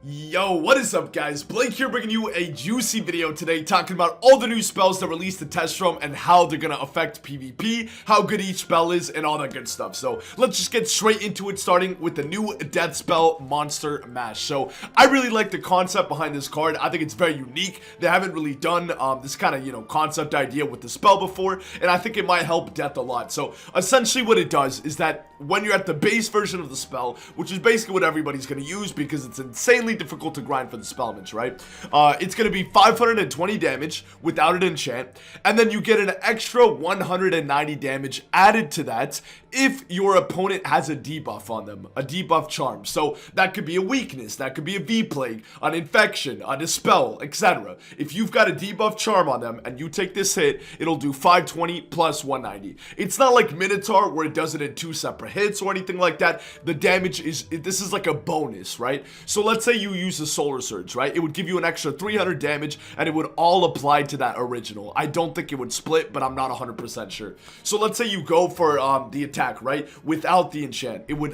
Yo, what is up guys? Blake here bringing you a juicy video today talking about all the new spells that released the test room and how they're gonna affect PvP, how good each spell is, and all that good stuff. So let's just get straight into it, starting with the new death spell, Monster Mash. So I really like the concept behind this card. I think it's very unique. They haven't really done this kind of, concept idea with the spell before, and I think it might help death a lot. So essentially what it does is that when you're at the base version of the spell, which is basically what everybody's gonna use because it's insanely difficult to grind for the spellments, right? It's gonna be 520 damage without an enchant, and then you get an extra 190 damage added to that if your opponent has a debuff on them, a debuff charm. So that could be a weakness, that could be a V-plague, an infection, a dispel, etc. If you've got a debuff charm on them and you take this hit, it'll do 520 plus 190. It's not like Minotaur where it does it in 2 separate hits or anything like that. The damage this is like a bonus, right? So let's say you use a Solar Surge, right? It would give you an extra 300 damage and it would all apply to that original. I don't think it would split, but I'm not 100% sure. So let's say you go for the attack, right? Without the enchant, it would,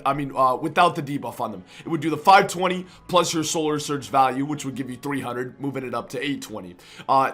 without the debuff on them, it would do the 520 plus your Solar Surge value, which would give you 300, moving it up to 820.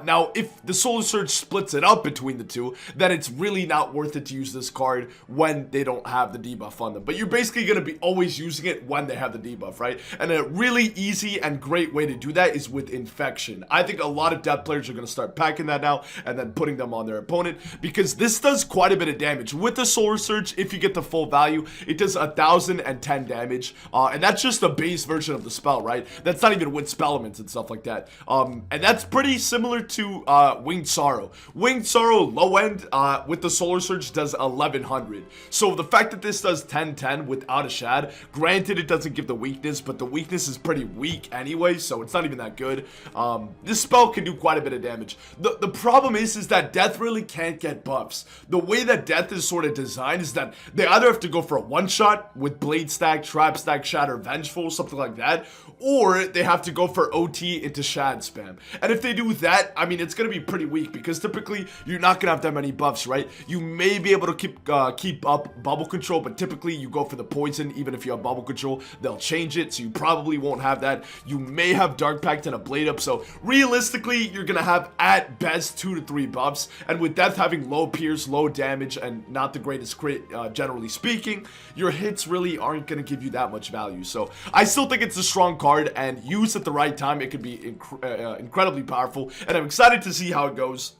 Now, if the Solar Surge splits it up between the two, then it's really not worth it to use this card when they don't have the debuff on them. But you're basically going to be always using it when they have the debuff, right? And a really easy and great way to do that is with Infection. I think a lot of death players are going to start packing that now and then putting them on their opponent because this does quite a bit of damage. With the Solar Surge, if you get the full value, it does 1,010 damage, and that's just the base version of the spell, right? That's not even with spell elements and stuff like that. And that's pretty similar to Winged Sorrow. Winged Sorrow low end with the Solar Surge does 1,100. So the fact that this does 1010 without a shad, granted it doesn't give the weakness, but the weakness is pretty weak anyway, so it's not even that good. This spell can do quite a bit of damage. The problem is that death really can't get buffs. The way that death is sort of designed is that they either have to go for a one-shot with Blade Stack, Trap Stack, Shatter, Vengeful, something like that, or they have to go for OT into Shad spam. And if they do that, I mean, it's going to be pretty weak because typically you're not going to have that many buffs, right? You may be able to keep up Bubble Control, but typically you go for the poison. Even if you have Bubble Control, they'll change it, so you probably won't have that. You may have Dark Pact and a Blade Up, so realistically, you're going to have at best 2 to 3 buffs. And with Death having low pierce, low damage, and not the greatest crit, generally speaking, your hits really aren't going to give you that much value. So I still think it's a strong card, and used at the right time, it could be incredibly powerful, and I'm excited to see how it goes.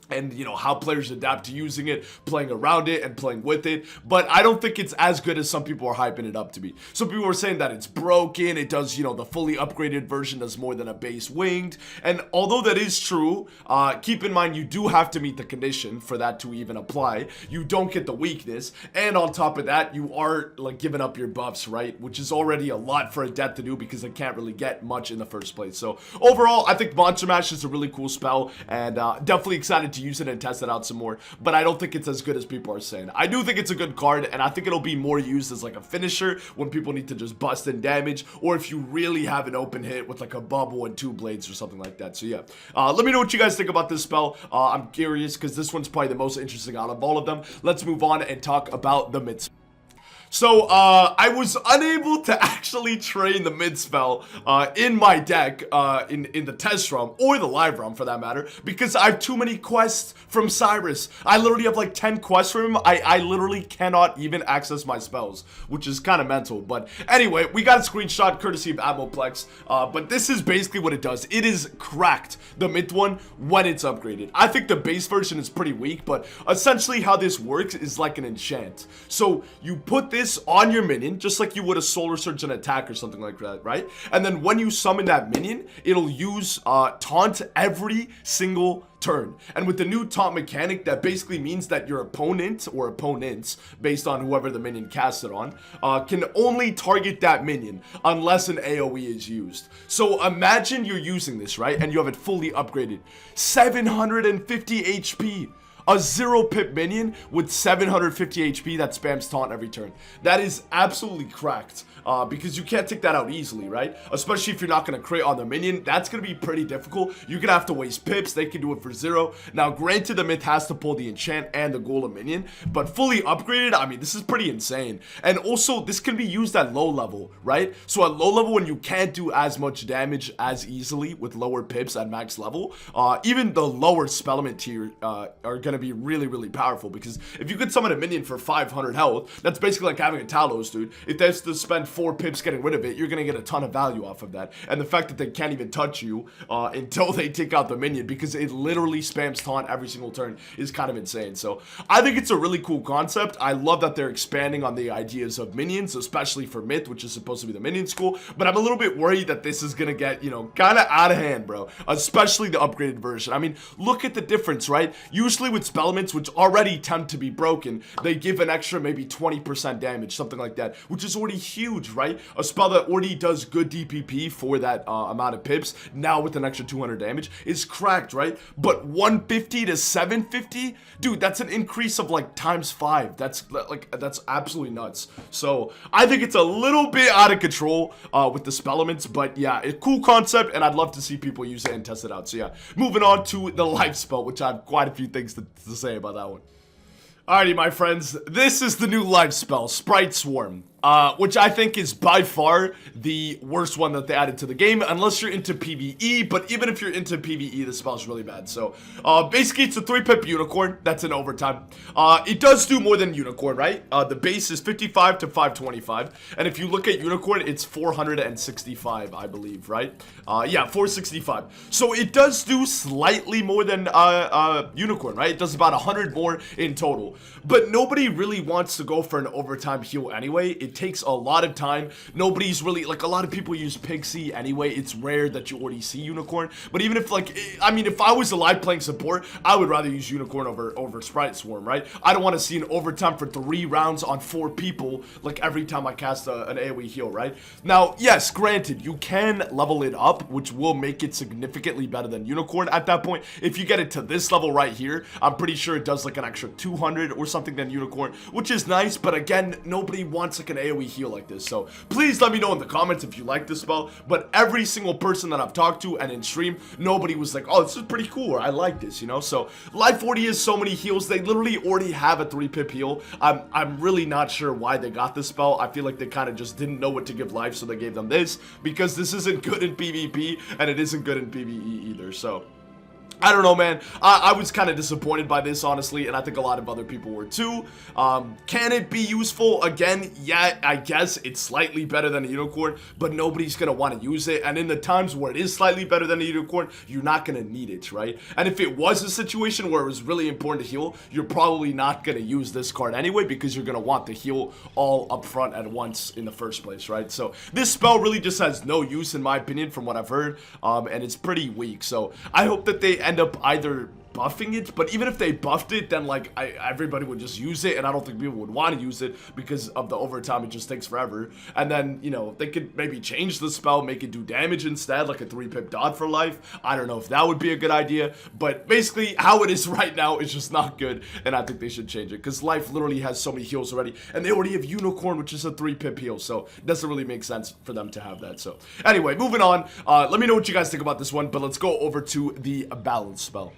And, how players adapt to using it, playing around it, and playing with it. But I don't think it's as good as some people are hyping it up to be. Some people are saying that it's broken. It does, the fully upgraded version does more than a base winged. And although that is true, keep in mind you do have to meet the condition for that to even apply. You don't get the weakness. And on top of that, you are, giving up your buffs, right? Which is already a lot for a death to do because it can't really get much in the first place. So overall, I think Monster Mash is a really cool spell. And definitely excited to use it and test it out some more, but I don't think it's as good as people are saying. I do think it's a good card, and I think it'll be more used as a finisher when people need to just bust in damage, or if you really have an open hit with a bubble and 2 blades or something like that. So yeah, let me know what you guys think about this spell. I'm curious because this one's probably the most interesting out of all of them. Let's move on and talk about the mid. So, I was unable to actually train the mid spell in my deck in the test ROM, or the live ROM for that matter, because I have too many quests from Cyrus. I literally have 10 quests from him. I literally cannot even access my spells, which is kind of mental. But anyway, we got a screenshot courtesy of Ammoplex, but this is basically what it does. It is cracked, the mid one, when it's upgraded. I think the base version is pretty weak, but essentially how this works is like an enchant. So you put this on your minion, just like you would a Solar Surge and attack or something like that, right? And then when you summon that minion, it'll use taunt every single turn. And with the new taunt mechanic, that basically means that your opponent or opponents, based on whoever the minion casts it on, can only target that minion unless an AoE is used. So imagine you're using this, right? And you have it fully upgraded. 750 HP. a 0 pip minion with 750 HP that spams taunt every turn. That is absolutely cracked. Because you can't take that out easily, right? Especially if you're not going to crit on the minion. That's going to be pretty difficult. You're going to have to waste pips. They can do it for 0. Now, granted, the myth has to pull the enchant and the golem minion, but fully upgraded, I mean, this is pretty insane. And also, this can be used at low level, right? So at low level, when you can't do as much damage as easily with lower pips at max level, even the lower spellment tier are going to be really, really powerful. Because if you could summon a minion for 500 health, that's basically like having a Talos, dude. If they have to spend 4 pips getting rid of it, you're gonna get a ton of value off of that. And the fact that they can't even touch you until they take out the minion, because it literally spams taunt every single turn, is kind of insane. So I think it's a really cool concept. I love that they're expanding on the ideas of minions, especially for Myth, which is supposed to be the minion school. But I'm a little bit worried that this is gonna get, you know, kind of out of hand, bro. Especially the upgraded version. I mean, look at the difference, right? Usually with spellments, which already tend to be broken, they give an extra maybe 20% damage, something like that, which is already huge, right? A spell that already does good DPP for that amount of pips, now with an extra 200 damage, is cracked, right? But 150 to 750, dude, that's an increase of like ×5. That's absolutely nuts. So I think it's a little bit out of control with the spell elements, but yeah, a cool concept, and I'd love to see people use it and test it out. So yeah, moving on to the life spell, which I have quite a few things to say about that one. Alrighty, my friends, this is the new life spell, Sprite Swarm. Which I think is by far the worst one that they added to the game, unless you're into PvE. But even if you're into PvE, the spell's really bad. So basically, it's a 3-pip unicorn that's in overtime. It does do more than unicorn, right? The base is 55 to 525, and if you look at unicorn, it's 465, I believe, right? Yeah, 465. So it does do slightly more than unicorn, right? It does about 100 more in total. But nobody really wants to go for an overtime heal anyway. It takes a lot of time. Nobody's really, like, a lot of people use Pixie anyway. It's rare that you already see unicorn. But even if, like, I mean, if I was alive playing support, I would rather use unicorn over Sprite Swarm, right? I don't want to see an overtime for 3 rounds on 4 people, like, every time I cast an AoE heal, right? Now, yes, granted, you can level it up, which will make it significantly better than unicorn at that point. If you get it to this level right here, I'm pretty sure it does, like, an extra 200 or something than unicorn, which is nice. But again, nobody wants, like, an AoE heal like this. So please let me know in the comments if you like this spell. But every single person that I've talked to and in stream, nobody was like, oh, this is pretty cool, or I like this, you know? So Life 40 is so many heals. They literally already have a 3-pip heal. I'm really not sure why they got this spell. I feel like they kind of just didn't know what to give life, so they gave them this, because this isn't good in PvP and it isn't good in PvE either. So I don't know, man. I was kind of disappointed by this, honestly, and I think a lot of other people were too. Can it be useful? Again, yeah, I guess it's slightly better than a unicorn, but nobody's going to want to use it. And in the times where it is slightly better than a unicorn, you're not going to need it, right? And if it was a situation where it was really important to heal, you're probably not going to use this card anyway, because you're going to want to heal all up front at once in the first place, right? So this spell really just has no use, in my opinion, from what I've heard, and it's pretty weak. So I hope that they end up either buffing it, but even if they buffed it, then like everybody would just use it, and I don't think people would want to use it because of the overtime. It just takes forever. And then, you know, they could maybe change the spell, make it do damage instead, like a 3-pip dot for life. I don't know if that would be a good idea, but basically how it is right now is just not good, and I think they should change it, because life literally has so many heals already, and they already have unicorn, which is a 3-pip heal, so it doesn't really make sense for them to have that. So anyway, moving on. Let me know what you guys think about this one, but let's go over to the balance spell.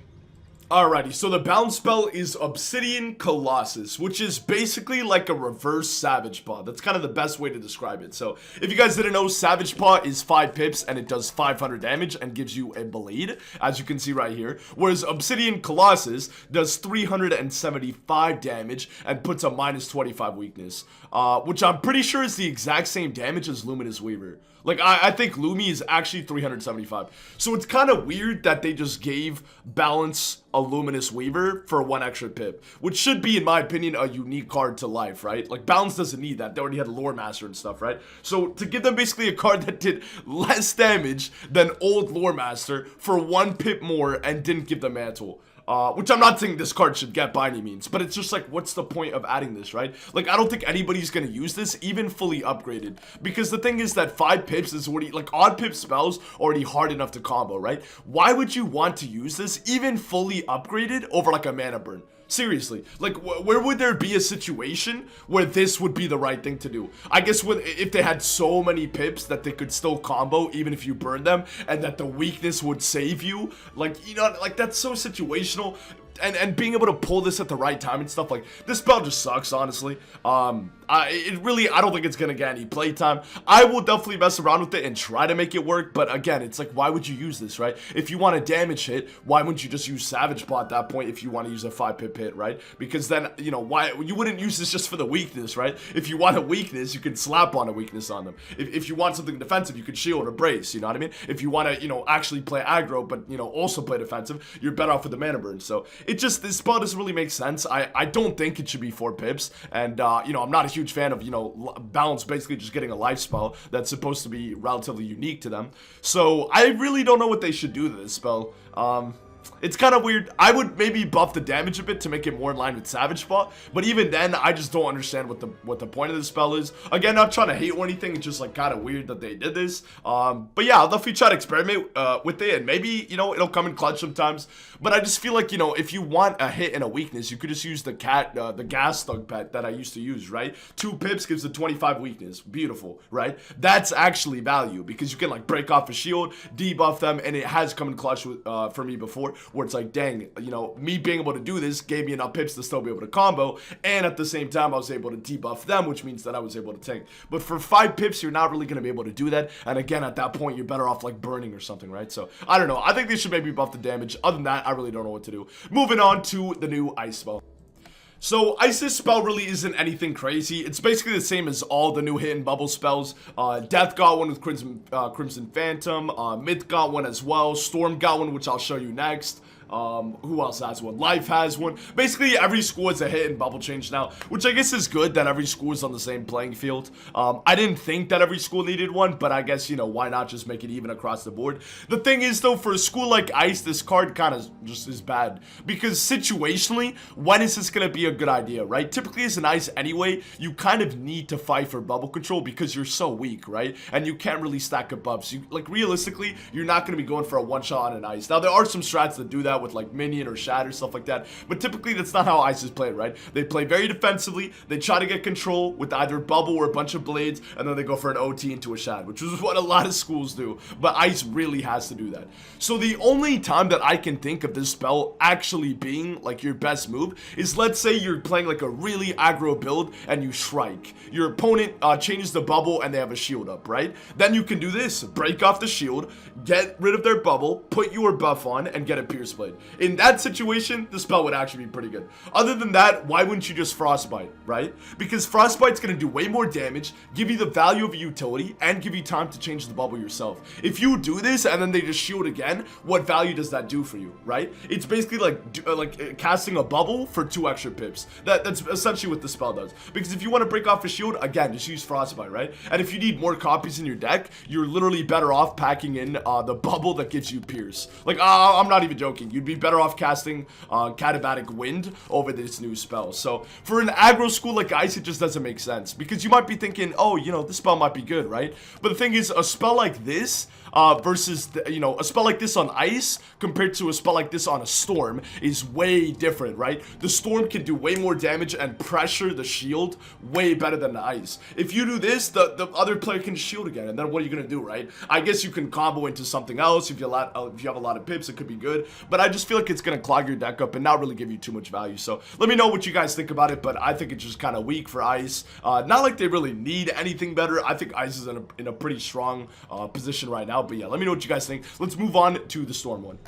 Alrighty, so the balance spell is Obsidian Colossus, which is basically like a reverse Savage Paw. That's kind of the best way to describe it. So if you guys didn't know, Savage Paw is 5 pips and it does 500 damage and gives you a blade, as you can see right here. Whereas Obsidian Colossus does 375 damage and puts a -25 weakness, which I'm pretty sure is the exact same damage as Luminous Weaver. Like, I think Lumi is actually 375. So it's kind of weird that they just gave Balance a Luminous Weaver for 1 extra pip, which should be, in my opinion, a unique card to life, right? Like, Balance doesn't need that. They already had Lore Master and stuff, right? So to give them basically a card that did less damage than old Lore Master for 1 pip more and didn't give the Mantle. Which I'm not saying this card should get by any means, but it's just like, what's the point of adding this, right? Like, I don't think anybody's gonna use this, even fully upgraded, because the thing is that 5 pips is already, like, odd pip spells already hard enough to combo, right? Why would you want to use this, even fully upgraded, over like a mana burn? Seriously, like, where would there be a situation where this would be the right thing to do? I guess if they had so many pips that they could still combo even if you burn them, and that the weakness would save you. Like, you know, like, that's so situational. And being able to pull this at the right time and stuff, like, this spell just sucks, honestly. I don't think it's gonna get any playtime. I will definitely mess around with it and try to make it work, but again, it's like, why would you use this, right? If you want a damage hit, why wouldn't you just use Savage Paw at that point if you want to use a 5-pip hit, right? Because then, you know, why you wouldn't use this just for the weakness, right? If you want a weakness, you can slap on a weakness on them. If you want something defensive, you could shield or brace, you know what I mean? If you want to, you know, actually play aggro, but, you know, also play defensive, you're better off with the mana burn. So this spell doesn't really make sense. I don't think it should be 4 pips, and you know, I'm not a huge fan of, you know, balance basically just getting a life spell that's supposed to be relatively unique to them. So I really don't know what they should do to this spell. It's kind of weird. I would maybe buff the damage a bit to make it more in line with Savage Paw, but even then, I just don't understand what the point of the spell is. Again, not trying to hate or anything. It's just like kind of weird that they did this. But yeah, I'll definitely try to experiment with it, and maybe, you know, it'll come in clutch sometimes. But I just feel like, you know, if you want a hit and a weakness, you could just use the gas thug pet that I used to use, right? 2 pips gives a 25 weakness. Beautiful, right? That's actually value, because you can, like, break off a shield, debuff them, and it has come in clutch with, for me before, where it's like, dang, you know, me being able to do this gave me enough pips to still be able to combo, and at the same time, I was able to debuff them, which means that I was able to tank. But for 5 pips, you're not really going to be able to do that, and again, at that point, you're better off, like, burning or something, right? So, I don't know. I think they should maybe buff the damage. Other than that, I really don't know what to do. Moving on to the new Ice spell. So, Ice's spell really isn't anything crazy. It's basically the same as all the new hit and bubble spells. Death got one with Crimson Phantom. Myth got one as well. Storm got one, which I'll show you next. Who else has one? Life has one. Basically, every school has a hit and bubble change now, which I guess is good that every school is on the same playing field. I didn't think that every school needed one, but I guess, you know, why not just make it even across the board? The thing is, though, for a school like Ice, this card kind of just is bad, because situationally, when is this gonna be a good idea, right? Typically, as an Ice anyway, you kind of need to fight for bubble control because you're so weak, right? And you can't really stack up buffs. You, like, realistically, you're not gonna be going for a one-shot on an Ice. Now, there are some strats that do that with, like, minion or shatter, stuff like that, but typically that's not how Ice is played, right? They play very defensively, they try to get control with either bubble or a bunch of blades, and then they go for an OT into a shad, which is what a lot of schools do, but Ice really has to do that. So the only time that I can think of this spell actually being, like, your best move is, let's say you're playing, like, a really aggro build and you Shrike. Your opponent changes the bubble and they have a shield up, right? Then you can do this, break off the shield, get rid of their bubble, put your buff on, and get a Pierce Blade. In that situation, the spell would actually be pretty good. Other than that, why wouldn't you just Frostbite, right? Because Frostbite's going to do way more damage, give you the value of a utility, and give you time to change the bubble yourself. If you do this and then they just shield again, what value does that do for you, right? It's basically like casting a bubble for 2 extra pips. That's essentially what the spell does. Because if you want to break off a shield, again, just use Frostbite, right? And if you need more copies in your deck, you're literally better off packing in the bubble that gives you Pierce. Like, I'm not even joking. You'd be better off casting Katabatic Wind over this new spell. So for an aggro school like Ice, it just doesn't make sense, because you might be thinking, oh, you know, this spell might be good, right? But the thing is, a spell like this versus, you know, a spell like this on Ice compared to a spell like this on a Storm is way different, right? The Storm can do way more damage and pressure the shield way better than the Ice. If you do this, the other player can shield again, and then what are you gonna do, right? I guess you can combo into something else. If you have a lot of pips, it could be good, but I just feel like it's gonna clog your deck up and not really give you too much value. So let me know what you guys think about it, but I think it's just kind of weak for Ice. Not like they really need anything better. I think Ice is in a pretty strong position right now. But yeah, let me know what you guys think. Let's move on to the Storm one.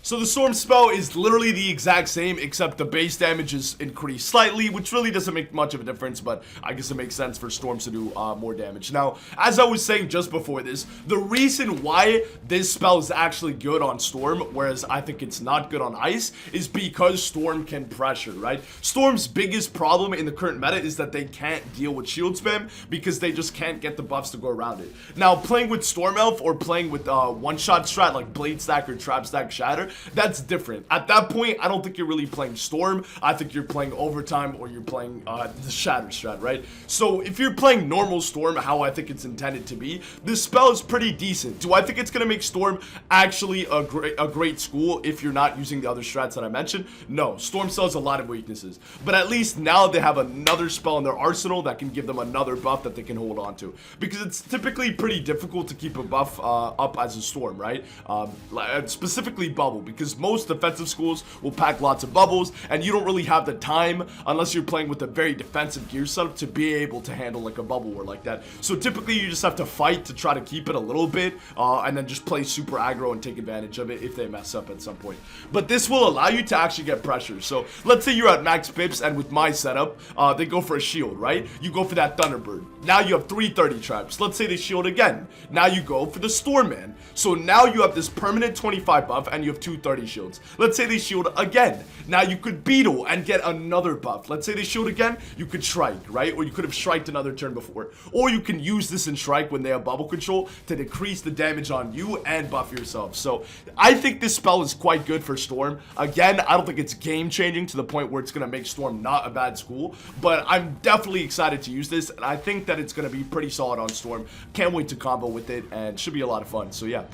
So the Storm spell is literally the exact same, except the base damage is increased slightly, which really doesn't make much of a difference, but I guess it makes sense for Storms to do more damage. Now, as I was saying just before this, the reason why this spell is actually good on Storm, whereas I think it's not good on Ice, is because Storm can pressure, right? Storm's biggest problem in the current meta is that they can't deal with shield spam because they just can't get the buffs to go around it. Now, playing with Storm Elf or playing with one-shot strat like Blade Stack or Trap Stack Shatter, that's different. At that point, I don't think you're really playing Storm. I think you're playing Overtime, or you're playing the Shatter strat, right? So if you're playing normal Storm, how I think it's intended to be, this spell is pretty decent. Do I think it's gonna make Storm actually a great school if you're not using the other strats that I mentioned? No, Storm still has a lot of weaknesses, but at least now they have another spell in their arsenal that can give them another buff that they can hold on to, because it's typically pretty difficult to keep a buff up as a Storm, right? Specifically bubble, because most defensive schools will pack lots of bubbles, and you don't really have the time, unless you're playing with a very defensive gear setup, to be able to handle like a bubble war like that. So typically you just have to fight to try to keep it a little bit, and then just play super aggro and take advantage of it if they mess up at some point. But this will allow you to actually get pressure. So let's say you're at max pips, and with my setup, they go for a shield, right? You go for that Thunderbird. Now you have 330 traps. Let's say they shield again. Now you go for the Storm Man. So now you have this permanent 25 buff, and you have 230 shields. Let's say they shield again. Now you could Beetle and get another buff. Let's say they shield again, you could Strike, right? Or you could have Striked another turn before. Or you can use this in Strike when they have bubble control to decrease the damage on you and buff yourself. So I think this spell is quite good for Storm. Again, I don't think it's game changing to the point where it's going to make Storm not a bad school, but I'm definitely excited to use this, and I think that it's going to be pretty solid on Storm. Can't wait to combo with it, and should be a lot of fun. So yeah,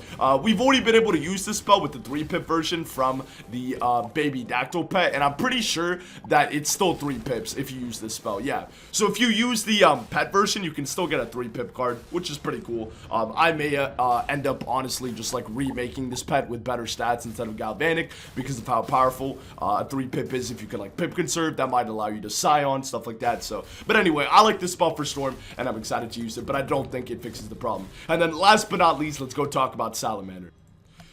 we've already been able to use this spell with the 3-pip version from the baby Dactyl pet, and I'm pretty sure that it's still 3 pips if you use this spell. Yeah, so if you use the pet version, you can still get a 3-pip card, which is pretty cool. I may end up honestly just like remaking this pet with better stats instead of Galvanic, because of how powerful a 3-pip is. If you can like pip conserve, that might allow you to Scion, stuff like that. So, but anyway, I like this spell for Storm, and I'm excited to use it, but I don't think it fixes the problem. And then last but not least, let's go talk about Salamander.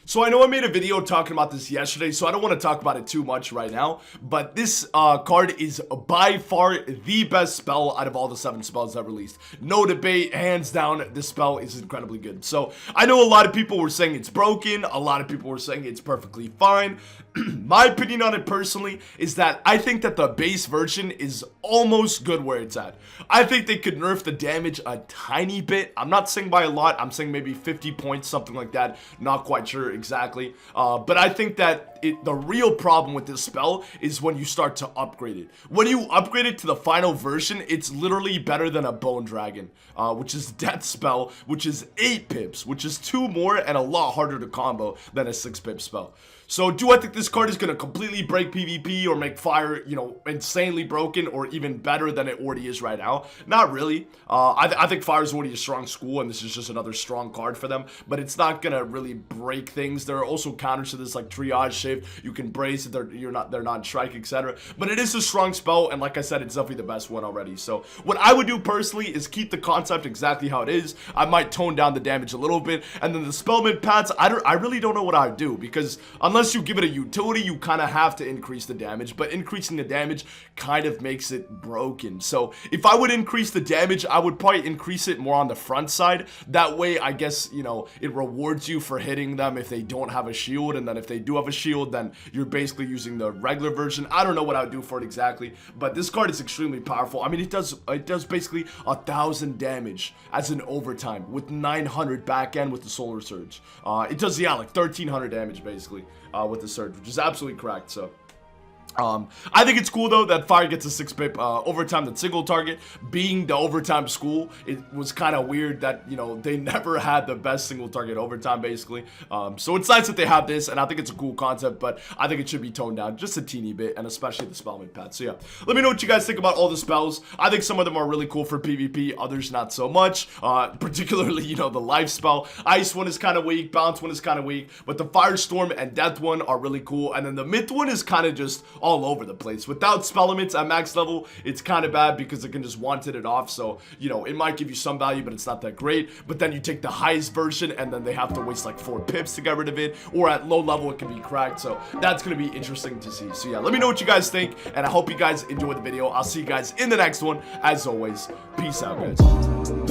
So I know I made a video talking about this yesterday, so I don't want to talk about it too much right now, but this card is by far the best spell out of all the 7 spells that released. No debate, hands down, this spell is incredibly good. So I know a lot of people were saying it's broken, a lot of people were saying it's perfectly fine. My opinion on it personally is that I think that the base version is almost good where it's at. I think they could nerf the damage a tiny bit. I'm not saying by a lot, I'm saying maybe 50 points, something like that. Not quite sure exactly, but I think that the real problem with this spell is when you start to upgrade it. When you upgrade it to the final version, it's literally better than a Bone Dragon, which is Death spell, which is 8 pips, which is 2 more and a lot harder to combo than a 6-pip spell. So do I think this card is going to completely break PvP or make Fire, you know, insanely broken or even better than it already is right now? Not really. I think Fire is already a strong school, and this is just another strong card for them, but it's not going to really break things. There are also counters to this like Triage Shift. You can brace if they're not Strike, etc. But it is a strong spell, and like I said, it's definitely the best one already. So what I would do personally is keep the concept exactly how it is. I might tone down the damage a little bit, and then the spell mid paths, I really don't know what I would do, because unless you give it a utility, you kind of have to increase the damage, but increasing the damage kind of makes it broken. So if I would increase the damage, I would probably increase it more on the front side. That way, I guess, you know, it rewards you for hitting them if they don't have a shield, and then if they do have a shield, then you're basically using the regular version. I don't know what I would do for it exactly, but this card is extremely powerful. I mean, it does basically 1,000 damage as an overtime with 900 back end with the Solar Surge. It does, yeah, like 1,300 damage basically with the Surge, which is absolutely correct. So I think it's cool though that Fire gets a 6-pip overtime that single target. Being the overtime school, it was kind of weird that, you know, they never had the best single target overtime basically. So it's nice that they have this, and I think it's a cool concept, but I think it should be toned down just a teeny bit, and especially the spell mid path. So yeah, let me know what you guys think about all the spells. I think some of them are really cool for PvP, others not so much, particularly, you know, the life spell. Ice one is kind of weak, bounce one is kind of weak, but the Firestorm and Death one are really cool, and then the myth one is kind of just all over the place. Without spell limits at max level, it's kind of bad because it can just wanted it off, so, you know, it might give you some value, but it's not that great. But then you take the highest version, and then they have to waste like 4 pips to get rid of it, or at low level it can be cracked, so that's gonna be interesting to see. So yeah, let me know what you guys think, and I hope you guys enjoyed the video. I'll see you guys in the next one. As always, peace out, guys.